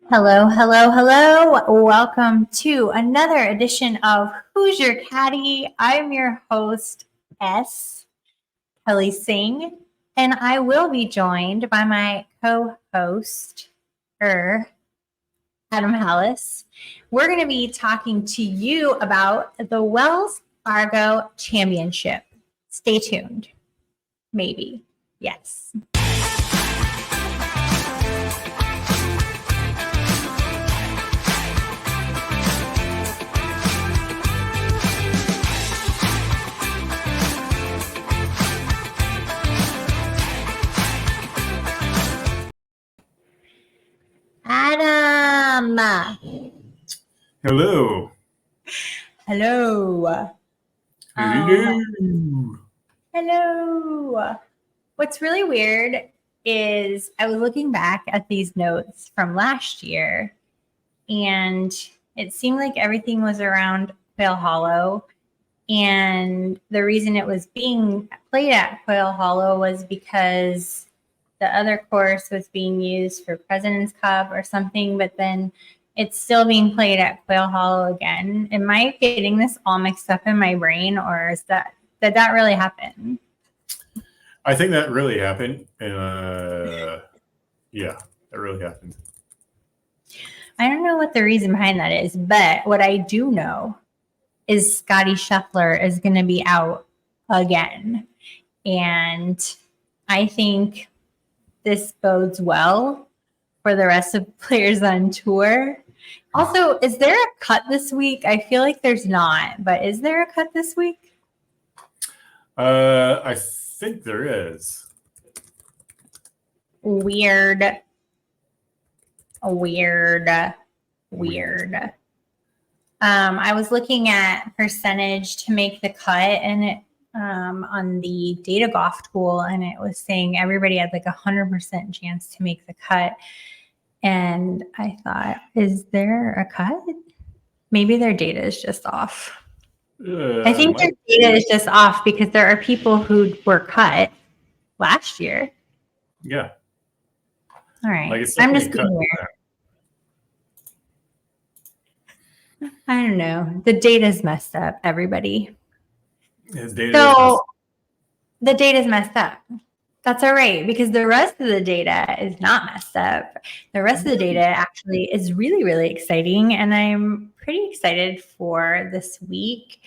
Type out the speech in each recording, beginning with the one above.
Hello, hello, hello. Welcome to another edition of Who's Your Caddy? I'm your host, Kelly Singh, and I will be joined by my co-host, Adam Hallas. We're going to be talking to you about the Wells Fargo Championship. Stay tuned. Maybe. Yes. Adam. Hello. Hello. Hello. What's really weird is I was looking back at these notes from last year, and it seemed like everything was around Quail Hollow. And the reason it was being played at Quail Hollow was because the other course was being used for President's Cup or something, but then it's still being played at Quail Hollow again. Am I getting this all mixed up in my brain, or is did that really happen? I think that really happened. Yeah, that really happened. I don't know what the reason behind that is, but what I do know is Scotty Scheffler is going to be out again. And I think this bodes well for the rest of players on tour. Also, is there a cut this week? I feel like there's not, but is there a cut this week? I think there is. Weird. I was looking at percentage to make the cut, and it on the data golf tool, and it was saying everybody had like 100% chance to make the cut. And I thought, is there a cut? Maybe their data is just off. I think their data is just off because there are people who were cut last year. Yeah. All right. I'm just being weird. I don't know. The data's messed up, everybody. The data's messed up. That's all right, because the rest of the data is not messed up. The rest of the data actually is really, really exciting, and I'm pretty excited for this week,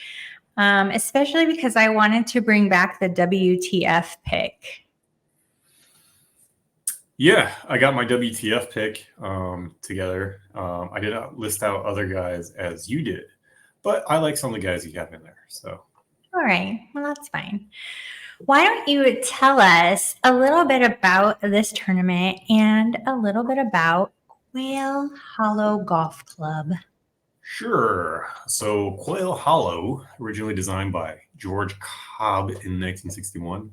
especially because I wanted to bring back the WTF pick. Yeah, I got my WTF pick together. I did not list out other guys as you did, but I like some of the guys you have in there. So, all right, well, that's fine. Why don't you tell us a little bit about this tournament and a little bit about Quail Hollow Golf Club? Sure. So Quail Hollow, originally designed by George Cobb in 1961.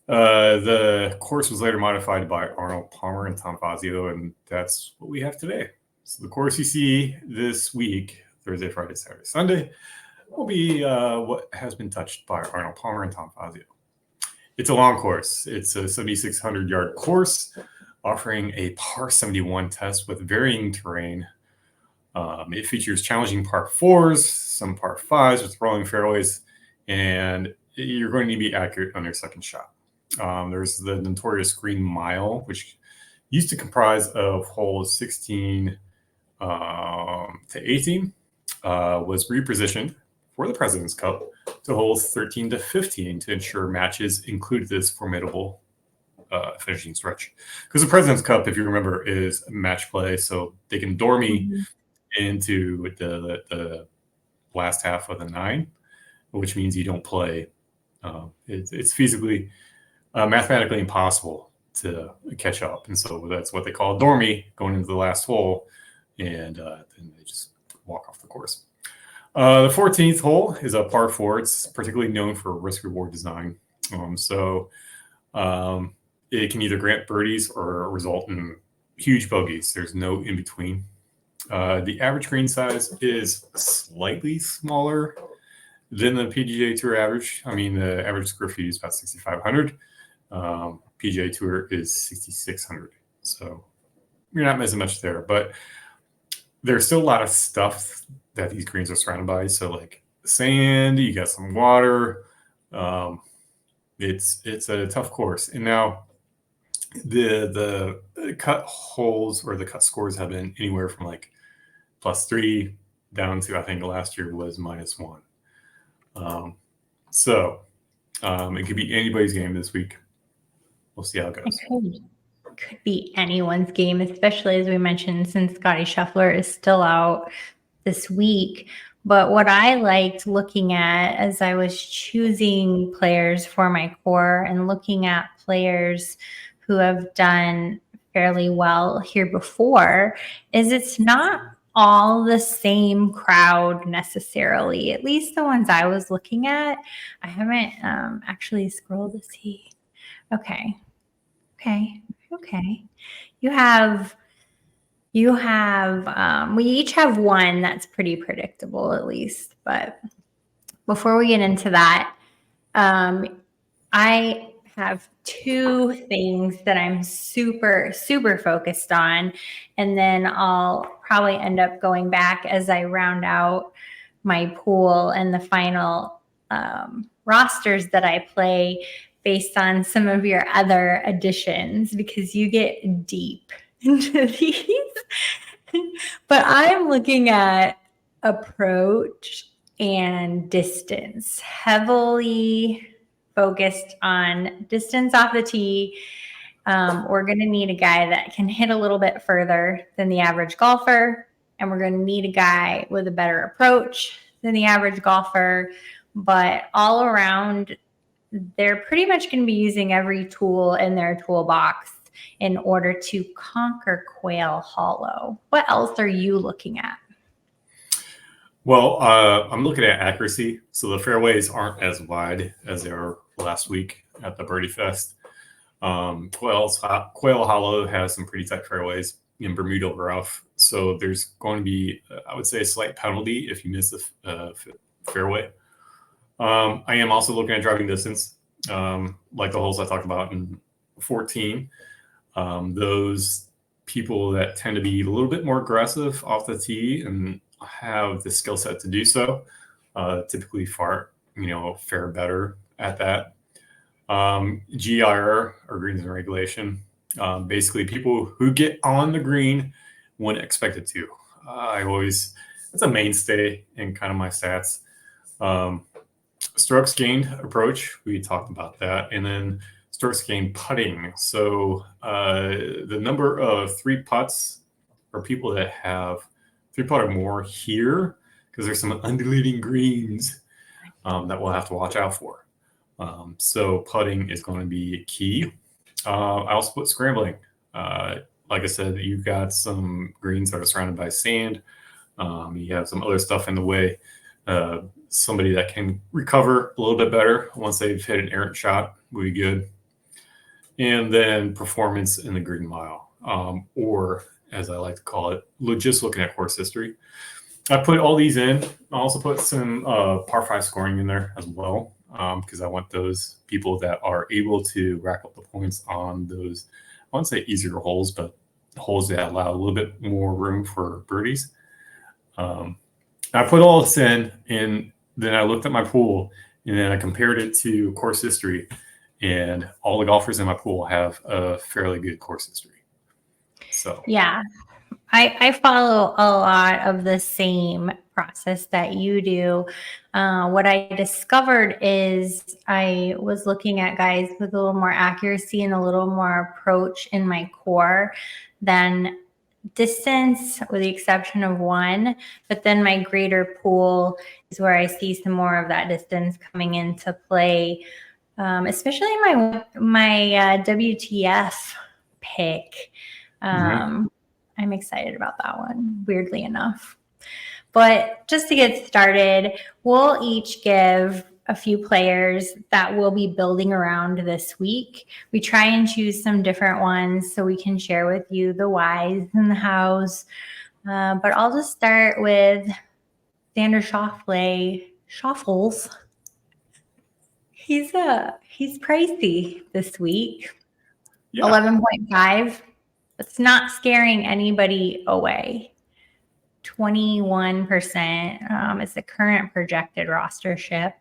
The course was later modified by Arnold Palmer and Tom Fazio, and that's what we have today. So the course you see this week, Thursday, Friday, Saturday, Sunday, will be what has been touched by Arnold Palmer and Tom Fazio. It's a long course. It's a 7,600-yard course offering a par 71 test with varying terrain. It features challenging par 4s, some par 5s with rolling fairways, and you're going to be accurate on your second shot. There's the notorious Green Mile, which used to comprise of holes 16 to 18, was repositioned for the President's Cup to holes 13 to 15 to ensure matches include this formidable finishing stretch. Because the President's Cup, if you remember, is match play, so they can door me into the last half of the 9, which means you don't play. It's feasibly, mathematically impossible to catch up, and so that's what they call a dormy going into the last hole, and then they just walk off the course. The 14th hole is a par 4. It's particularly known for risk-reward design. It can either grant birdies or result in huge bogeys. There's no in between. The average green size is slightly smaller than the PGA Tour average. I mean, the average square feet is about 6,500. PGA Tour is 6,600. So you're not missing much there. But there's still a lot of stuff that these greens are surrounded by. So like sand, you got some water. It's a tough course. And now the cut holes or the cut scores have been anywhere from like +3 down to, I think last year was -1. It could be anybody's game this week. We'll see how it goes. Could be anyone's game, especially as we mentioned, since Scotty Scheffler is still out this week. But what I liked looking at as I was choosing players for my core and looking at players who have done fairly well here before is it's not all the same crowd necessarily, at least the ones I was looking at. I haven't actually scrolled to see. Okay. We each have one that's pretty predictable at least. But before we get into that, I have two things that I'm super, super focused on. And then I'll probably end up going back as I round out my pool and the final rosters that I play based on some of your other additions, because you get deep into these. But I'm looking at approach and distance, heavily focused on distance off the tee. We're going to need a guy that can hit a little bit further than the average golfer, and we're going to need a guy with a better approach than the average golfer. But all around, they're pretty much going to be using every tool in their toolbox in order to conquer Quail Hollow. What else are you looking at? Well, I'm looking at accuracy. So the fairways aren't as wide as they were last week at the Birdie Fest. Quail Hollow has some pretty tight fairways in Bermuda rough. So there's going to be, I would say, a slight penalty if you miss the fairway. I am also looking at driving distance, like the holes I talked about in 14. Those people that tend to be a little bit more aggressive off the tee and have the skill set to do so, typically fare better at that. GIR, or greens in regulation, basically people who get on the green when expected to. It's a mainstay in kind of my stats. Strokes gained approach, we talked about that, and then strokes gained putting. So the number of 3 putts or people that have 3 putt or more here, because there's some undulating greens that we'll have to watch out for. So putting is going to be key. I also put scrambling. Like I said, you've got some greens that are surrounded by sand. You have some other stuff in the way. Somebody that can recover a little bit better once they've hit an errant shot would be good. And then performance in the green mile, or as I like to call it, just looking at course history. I put all these in. I also put some par 5 scoring in there as well, because I want those people that are able to rack up the points on those, I wouldn't say easier holes, but holes that allow a little bit more room for birdies. I put all this in, and then I looked at my pool, and then I compared it to course history, and all the golfers in my pool have a fairly good course history. So yeah, I follow a lot of the same process that you do. What I discovered is I was looking at guys with a little more accuracy and a little more approach in my core than distance, with the exception of one. But then my greater pool is where I see some more of that distance coming into play, especially my WTF pick. I'm excited about that one, weirdly enough. But just to get started, we'll each give a few players that we'll be building around this week. We try and choose some different ones so we can share with you the whys and the hows. But I'll just start with Xander Schauffle's. He's pricey this week. Yeah. 11.5 It's not scaring anybody away. 21% is the current projected rostership.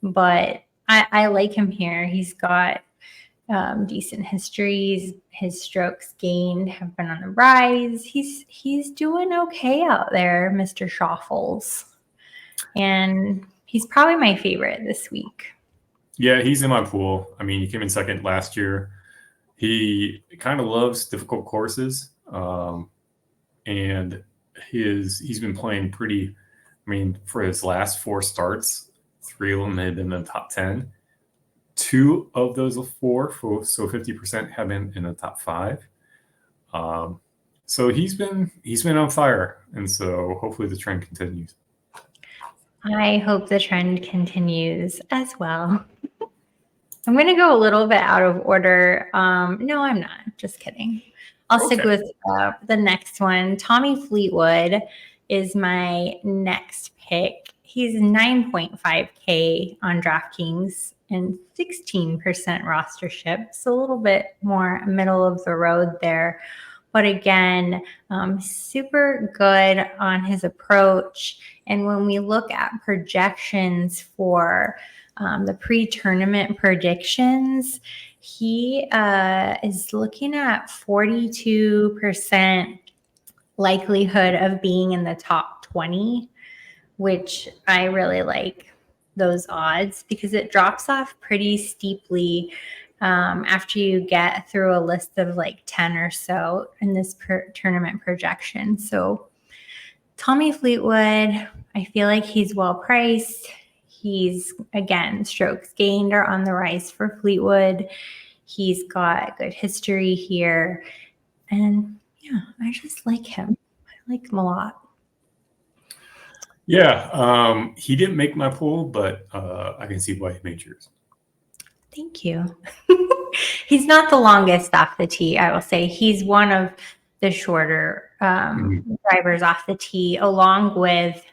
But I like him here. He's got decent histories. His strokes gained have been on the rise. He's doing okay out there, Mr. Schauffles. And he's probably my favorite this week. Yeah, he's in my pool. I mean, he came in second last year. He kind of loves difficult courses. And he's been playing pretty, I mean, for his last 4 starts, 3 of them had been in the top 10. 2 of those 4, so 50%, have been in the top 5. So he's been on fire, and so hopefully the trend continues. I hope the trend continues as well. I'm going to go a little bit out of order. No, I'm not. Just kidding. I'll stick with the next one. Tommy Fleetwood is my next pick. He's 9.5K on DraftKings and 16% rostership. So a little bit more middle of the road there. But again, super good on his approach. And when we look at projections for the pre-tournament predictions, he is looking at 42% likelihood of being in the top 20, which I really like those odds because it drops off pretty steeply after you get through a list of like 10 or so in this tournament projection. So Tommy Fleetwood, I feel like he's well priced. He's, again, strokes gained are on the rise for Fleetwood. He's got good history here. And yeah, I just like him. I like him a lot. Yeah, he didn't make my pool, but I can see why he made yours. Thank you. He's not the longest off the tee, I will say. He's one of the shorter drivers off the tee, along with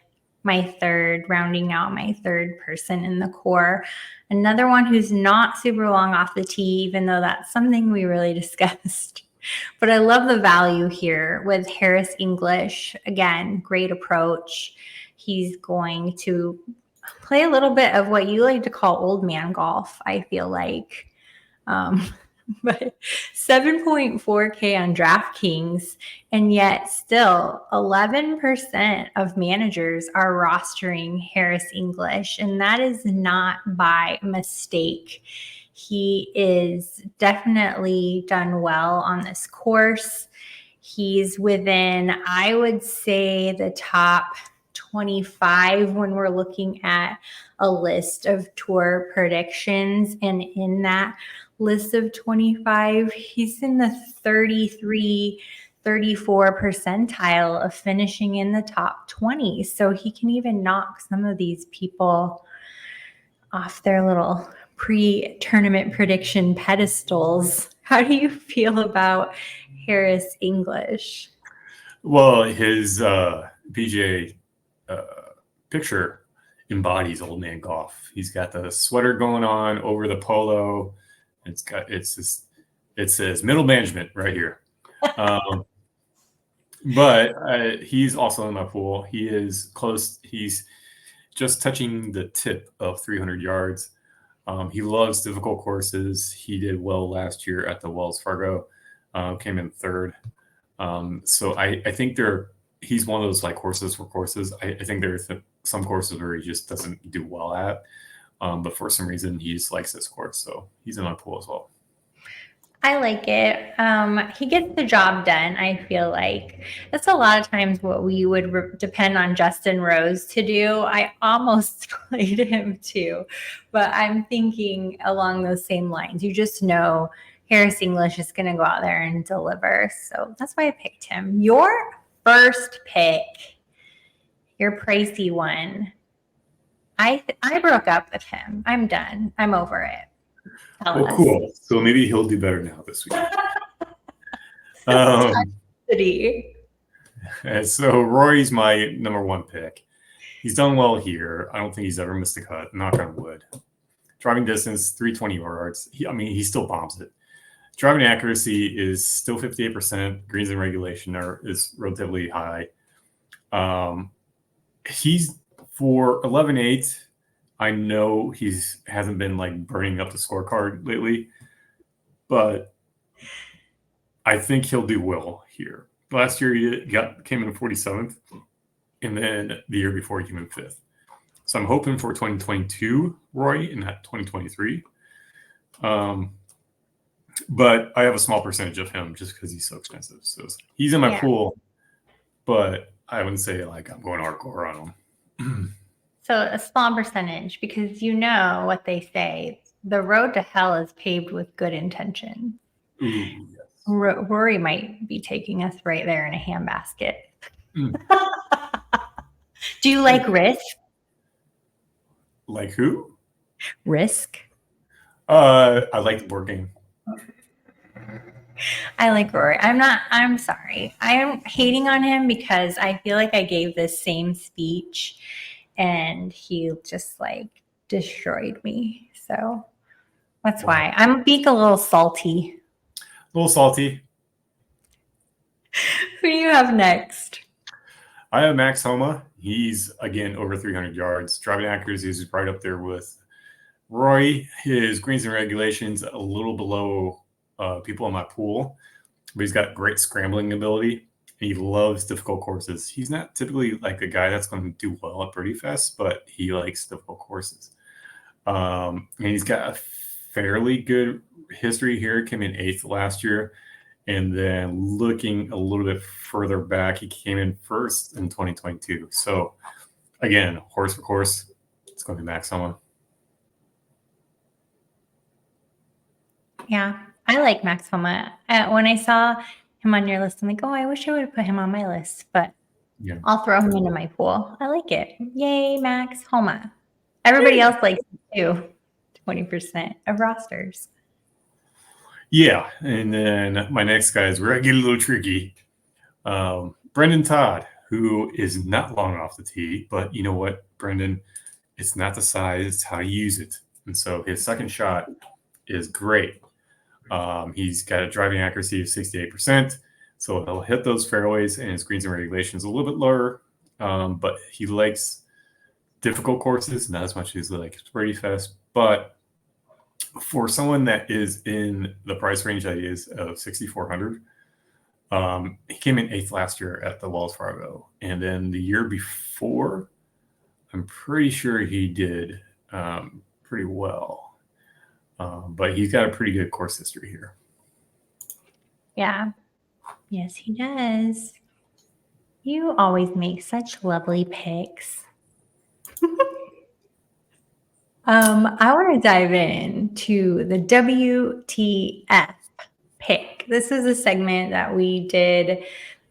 rounding out my third person in the core. Another one who's not super long off the tee, even though that's something we really discussed. But I love the value here with Harris English. Again, great approach. He's going to play a little bit of what you like to call old man golf, I feel like. But 7.4K on DraftKings, and yet still 11% of managers are rostering Harris English, and that is not by mistake. He is definitely done well on this course. He's within, I would say, the top 25 when we're looking at a list of tour predictions, and in that list of 25, he's in the 34 percentile of finishing in the top 20. So he can even knock some of these people off their little pre-tournament prediction pedestals. How do you feel about Harris English? Well, his PGA picture embodies old man golf. He's got the sweater going on over the polo. It says middle management right here. But he's also in my pool. He is close. He's just touching the tip of 300 yards. He loves difficult courses. He did well last year at the Wells Fargo, came in third. So I think he's one of those like horses for courses. I think there's some courses where he just doesn't do well at. But for some reason, he just likes this course. So he's in my pool as well. I like it. He gets the job done, I feel like. That's a lot of times what we would depend on Justin Rose to do. I almost played him too, but I'm thinking along those same lines. You just know Harris English is going to go out there and deliver. So that's why I picked him. Your first pick, your pricey one. I broke up with him. I'm done. I'm over it. Cool. So maybe he'll do better now this week. So Rory's my number 1 pick. He's done well here. I don't think he's ever missed a cut. Knock on wood. Driving distance, 320 yards. He still bombs it. driving accuracy is still 58%. Greens in regulation is relatively high. He's for 11-8. I know hasn't been like burning up the scorecard lately, but I think he'll do well here. Last year he came in 47th, and then the year before he came in 5th. So I'm hoping for 2022 Roy and not 2023. But I have a small percentage of him just because he's so expensive. So he's in my pool, but I wouldn't say like I'm going hardcore on him. So a small percentage, because you know what they say, the road to hell is paved with good intentions. Ooh, yes. Rory might be taking us right there in a handbasket. Do you like Risk? Like who? Risk. I like the board game. I like Rory. I'm sorry. I'm hating on him because I feel like I gave this same speech and he just like destroyed me. So that's why I'm being a little salty. A little salty. Who do you have next? I have Max Homa. He's, again, over 300 yards. Driving accuracy is right up there with Roy. His greens and regulations a little below people in my pool, but he's got great scrambling ability. He loves difficult courses. He's not typically like a guy that's going to do well at Birdie Fest, but he likes difficult courses. And he's got a fairly good history here. Came in 8th last year. And then looking a little bit further back, he came in 1st in 2022. So, again, horse for course, it's going to be Max Homa. Yeah, I like Max Homa. When I saw him on your list, I'm like, oh, I wish I would have put him on my list, but I'll throw him into my pool. I like it. Yay, Max Homa. Everybody else likes him too. 20% of rosters. Yeah, and then my next guy is where I get a little tricky. Brendan Todd, who is not long off the tee, but you know what, Brendan? It's not the size, it's how you use it. And so his second shot is great. He's got a driving accuracy of 68%, so he'll hit those fairways, and his greens and regulations a little bit lower, but he likes difficult courses, not as much as he likes Birdie Fest, but for someone that is in the price range that he is of 6,400, he came in 8th last year at the Wells Fargo. And then the year before, I'm pretty sure he did pretty well. But he's got a pretty good course history here. Yeah. Yes, he does. You always make such lovely picks. I want to dive in to the WTF pick. This is a segment that we did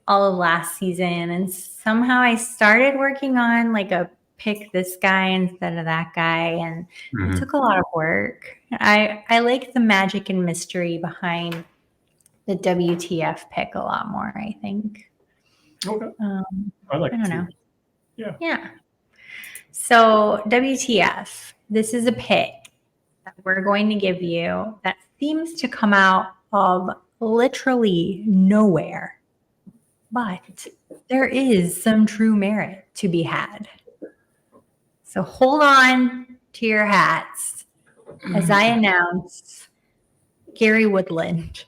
all of last season, and somehow I started working on like a pick this guy instead of that guy, and it took a lot of work. I like the magic and mystery behind the WTF pick a lot more, I think. Okay. I like it. I don't know. Yeah. So WTF, this is a pick that we're going to give you that seems to come out of literally nowhere, but there is some true merit to be had. So hold on to your hats as I announce Gary Woodland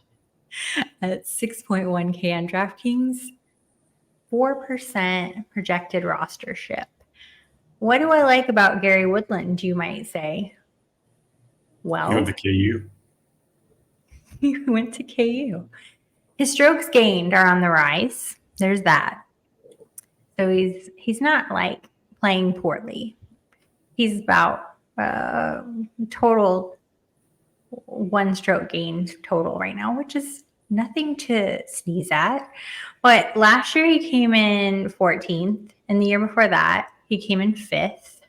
at 6.1K on DraftKings, 4% projected rostership. What do I like about Gary Woodland, you might say? Well, he went to KU. He went to KU. His strokes gained are on the rise. There's that. So he's not like playing poorly. He's about total 1 stroke gained total right now, which is nothing to sneeze at. But last year he came in 14th, and the year before that he came in 5th.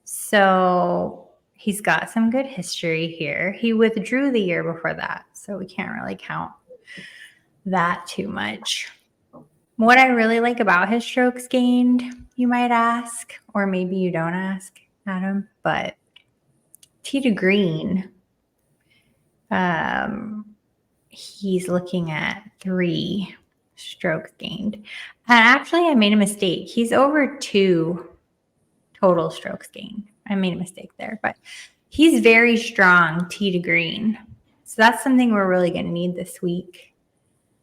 So he's got some good history here. He withdrew the year before that, so we can't really count that too much. What I really like about his strokes gained, you might ask, or maybe you don't ask, Adam, but tee to green, he's looking at 3 strokes gained. And actually, I made a mistake. He's over 2 total strokes gained. I made a mistake there, but he's very strong tee to green. So that's something we're really going to need this week.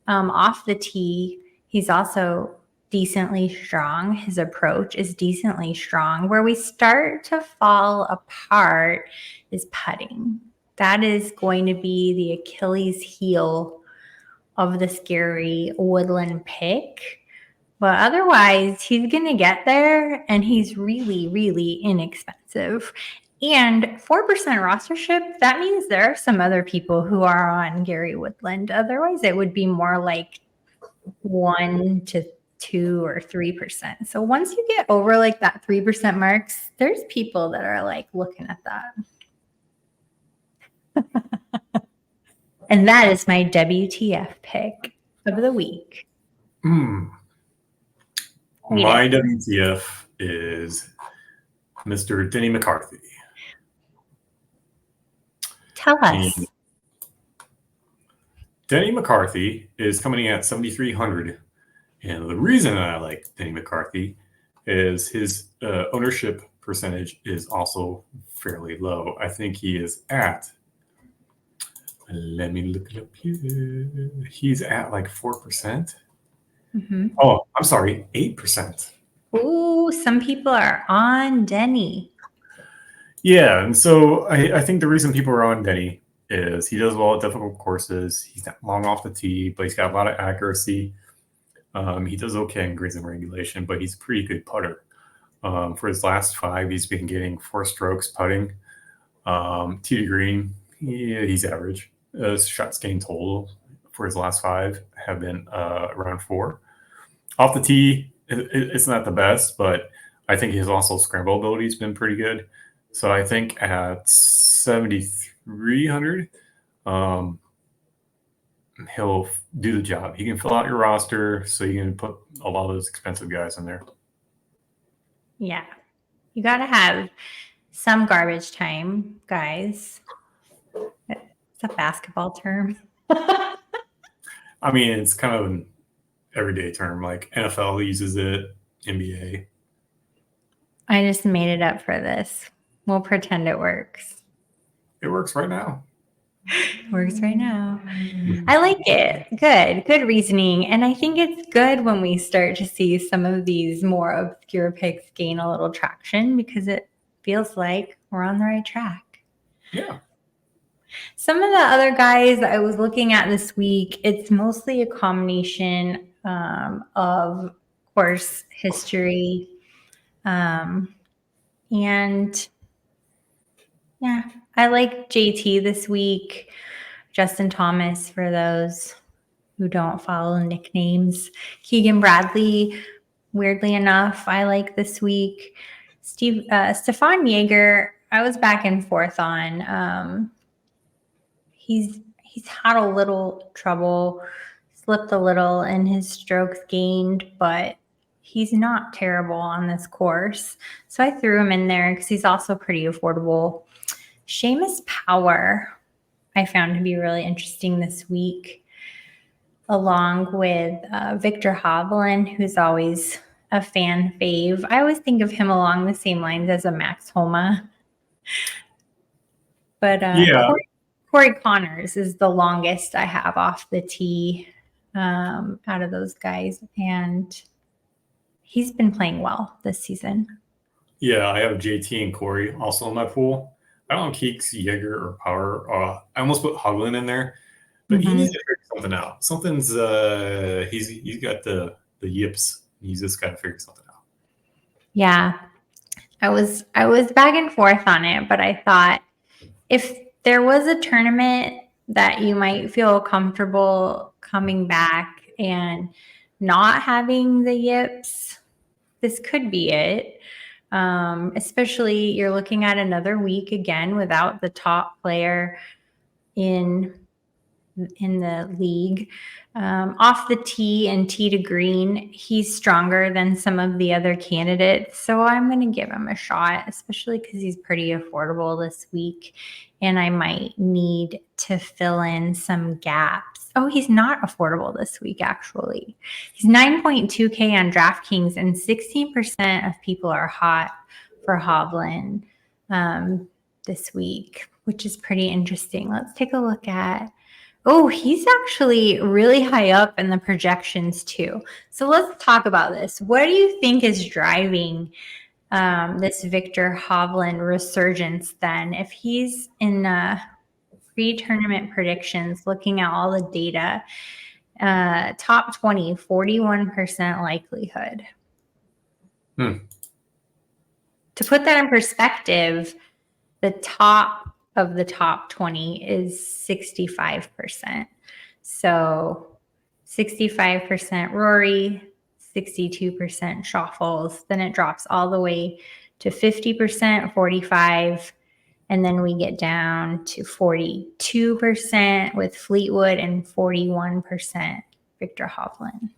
Off the tee, he's also decently strong. His approach is decently strong. Where we start to fall apart is putting. That is going to be the Achilles heel of the scary Woodland pick. But otherwise, he's going to get there, and he's really, really inexpensive. And 4% rostership, that means there are some other people who are on Gary Woodland. Otherwise, it would be more like 1 to 2 or 3%. So once you get over like that 3% marks, there's people that are like looking at that. And that is my WTF pick of the week. My WTF is Mr. Denny McCarthy. Tell us. And Denny McCarthy is coming in at 7,300. And the reason I like Denny McCarthy is his ownership percentage is also fairly low. I think he is at, let me look it up here. He's at like 4%. Mm-hmm. Oh, I'm sorry, 8%. Ooh, some people are on Denny. Yeah, and so I think the reason people are on Denny is he does well at difficult courses. He's not long off the tee, but he's got a lot of accuracy. He does okay in greens and regulation, but he's a pretty good putter. For his last 5, he's been getting 4 strokes putting. Tee to green, he's average. Shots gained total for his last 5 have been around 4. Off the tee, it's not the best, but I think his also scramble ability has been pretty good. So I think at 7,300, he'll do the job. He can fill out your roster, so you can put a lot of those expensive guys in there. Yeah. You got to have some garbage time, guys. It's a basketball term. I mean, it's kind of an everyday term. Like NFL uses it, NBA. I just made it up for this. We'll pretend it works. It works right now. Works right now. I like it. Good reasoning. And I think it's good when we start to see some of these more obscure picks gain a little traction because it feels like we're on the right track. Yeah. Some of the other guys I was looking at this week, it's mostly a combination of course history. And yeah, I like JT this week. Justin Thomas, for those who don't follow nicknames. Keegan Bradley, weirdly enough, I like this week. Stefan Jaeger, I was back and forth on. He's had a little trouble, slipped a little in his strokes gained, but he's not terrible on this course. So I threw him in there because he's also pretty affordable. Seamus Power, I found to be really interesting this week, along with Victor Hovland, who's always a fan fave. I always think of him along the same lines as a Max Homa. But Corey Connors is the longest I have off the tee out of those guys, and he's been playing well this season. Yeah, I have JT and Corey also in my pool. I don't know Keeks, Jaeger, or Power. I almost put Hovland in there, but he needs to figure something out. Something's he's got the yips. He's just got to figure something out. Yeah, I was back and forth on it, but I thought if there was a tournament that you might feel comfortable coming back and not having the yips, this could be it. Especially you're looking at another week again without the top player in the league. Off the tee and tee to green, he's stronger than some of the other candidates. So I'm going to give him a shot, especially because he's pretty affordable this week. And I might need to fill in some gaps Oh, he's not affordable this week, actually. He's 9.2K on DraftKings, and 16% of people are hot for Hovland this week, which is pretty interesting. Let's take a look at. Oh, he's actually really high up in the projections too. So let's talk about this. What do you think is driving this Victor Hovland resurgence then? If he's in pre-tournament predictions, looking at all the data, top 20, 41% likelihood. To put that in perspective, the top of the top 20 is 65%. So 65% Rory, 62% Schauffles. Then it drops all the way to 50%, 45%. And then we get down to 42% with Fleetwood and 41% Victor Hovland.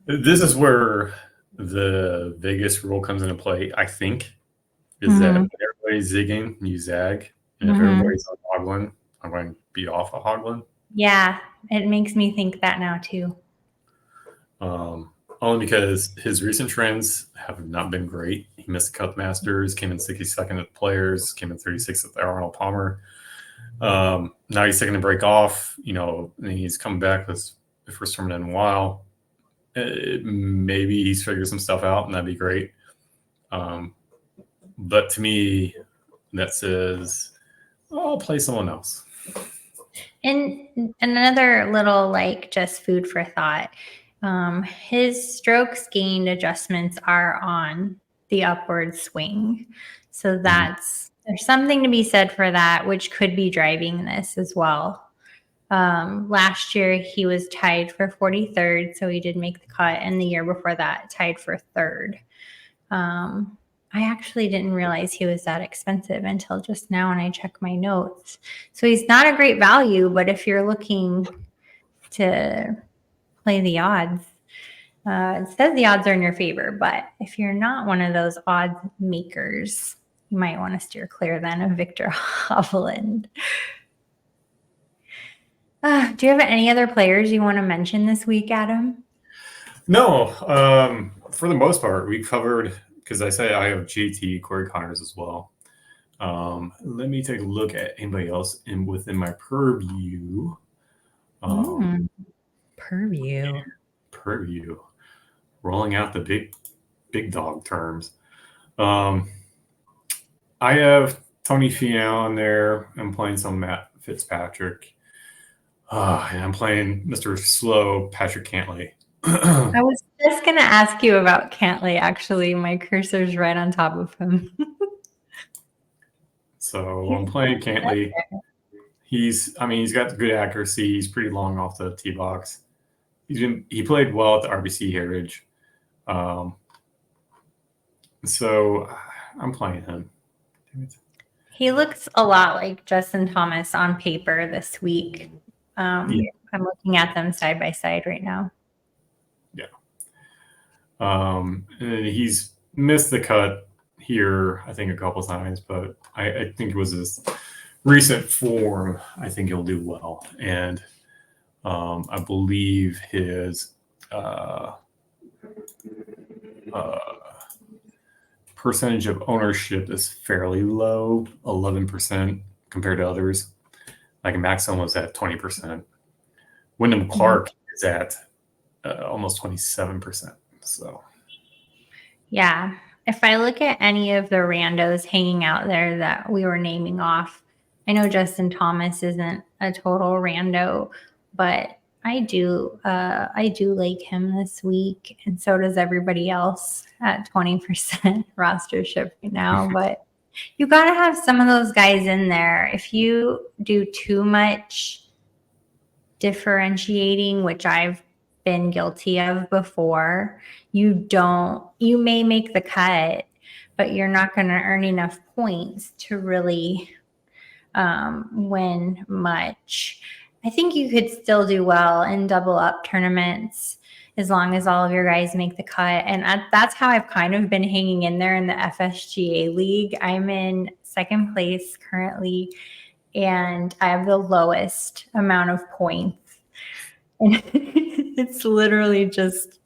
This is where the Vegas rule comes into play, I think, is that if everybody's zigging, you zag. And if everybody's on Hovland, I'm going to be off of Hovland. Yeah, it makes me think that now too. Only because his recent trends have not been great. He missed the Cup Masters, came in 62nd at the Players, came in 36th at the Arnold Palmer. Now he's taking a break off, and he's come back with the first tournament in a while. Maybe he's figured some stuff out, and that'd be great. But to me, that says, I'll play someone else. And another little, just food for thought. His strokes gained adjustments are on the upward swing. So there's something to be said for that, which could be driving this as well. Last year he was tied for 43rd, so he did make the cut, and the year before that tied for 3rd. I actually didn't realize he was that expensive until just now when I checked my notes. So he's not a great value, but if you're looking to play the odds, it says the odds are in your favor, but if you're not one of those odds makers, you might want to steer clear then of Victor Hovland. Do you have any other players you want to mention this week, Adam? No, for the most part, we covered, because I say I have JT, Corey Connors as well. Let me take a look at anybody else within my purview. Purview. Rolling out the big dog terms. I have Tony Finau on there. I'm playing some Matt Fitzpatrick. And I'm playing Mr. Slow, Patrick Cantlay. I was just going to ask you about Cantlay, actually. My cursor's right on top of him. So I'm playing Cantlay. He's got good accuracy. He's pretty long off the tee box. He played well at the RBC Heritage. So I'm playing him. He looks a lot like Justin Thomas on paper this week. I'm looking at them side by side right now. Yeah. And he's missed the cut here, I think, a couple times, but I think it was his recent form. I think he'll do well. And I believe his percentage of ownership is fairly low, 11% compared to others. Like Maxim was at 20%. Wyndham Clark is at almost 27%. So, yeah, if I look at any of the randos hanging out there that we were naming off, I know Justin Thomas isn't a total rando, but I do like him this week, and so does everybody else at 20% rostership right now. But you got to have some of those guys in there. If you do too much differentiating, which I've been guilty of before, you may make the cut, but you're not going to earn enough points to really win much. I think you could still do well in double up tournaments as long as all of your guys make the cut. And that's how I've kind of been hanging in there in the FSGA league. I'm in second place currently, and I have the lowest amount of points. And it's literally just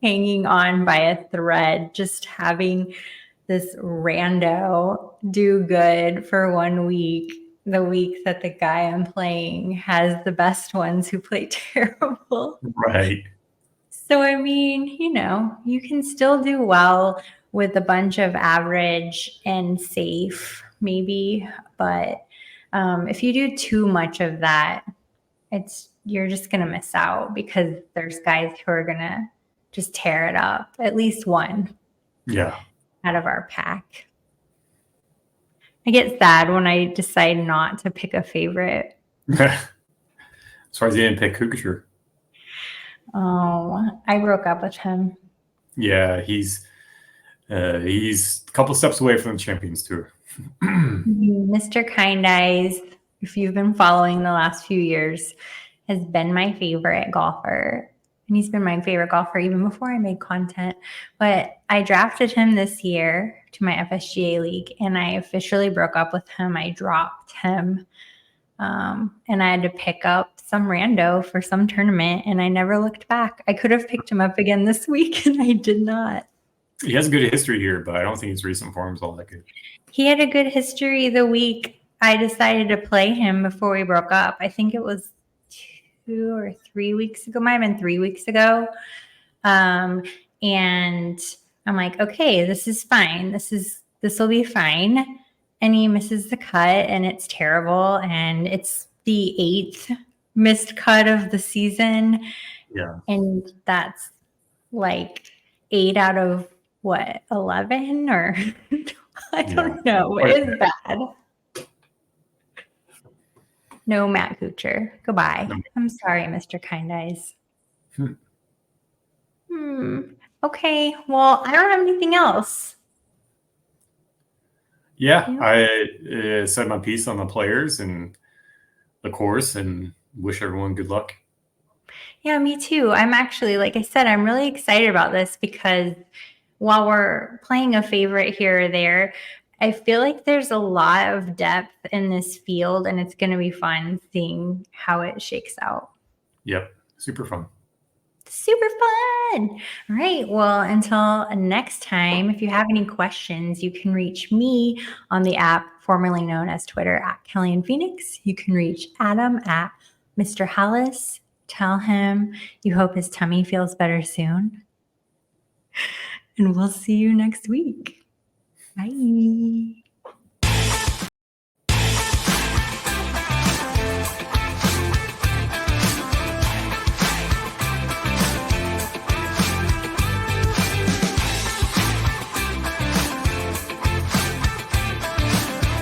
hanging on by a thread, just having this rando do good for 1 week, the week that the guy I'm playing has the best ones who play terrible. Right. So, I mean, you can still do well with a bunch of average and safe, maybe. But if you do too much of that, you're just going to miss out because there's guys who are going to just tear it up, at least one. Yeah. Out of our pack. I get sad when I decide not to pick a favorite. As far as you didn't pick Kukushur. Oh, I broke up with him. Yeah, he's a couple steps away from the Champions Tour. Mr. Kind Eyes, if you've been following the last few years, has been my favorite golfer. And he's been my favorite golfer even before I made content. But I drafted him this year to my FSGA league, and I officially broke up with him. I dropped him. And I had to pick up some rando for some tournament, and I never looked back. I could have picked him up again this week, and I did not. He has a good history here, but I don't think his recent form is all that good. He had a good history the week I decided to play him before we broke up. I think it was 2 or 3 weeks ago. Might have been 3 weeks ago. And I'm like, okay, this is fine. This will be fine. And he misses the cut, and it's terrible. And it's the 8th missed cut of the season. Yeah. And that's like 8 out of 11 or I don't know. It is bad. No Matt Kuchar. Goodbye. No. I'm sorry, Mr. Kind Eyes. Okay. Well, I don't have anything else. Yeah. I said my piece on the players and the course and wish everyone good luck. Yeah, me too. I'm actually, like I said, I'm really excited about this because while we're playing a favorite here or there, I feel like there's a lot of depth in this field, and it's going to be fun seeing how it shakes out. Yep. Super fun. Super fun. All right. Well, until next time, if you have any questions, you can reach me on the app formerly known as Twitter at Kellyanne Phoenix. You can reach Adam at Mr. Hallas. Tell him you hope his tummy feels better soon. And we'll see you next week. Bye.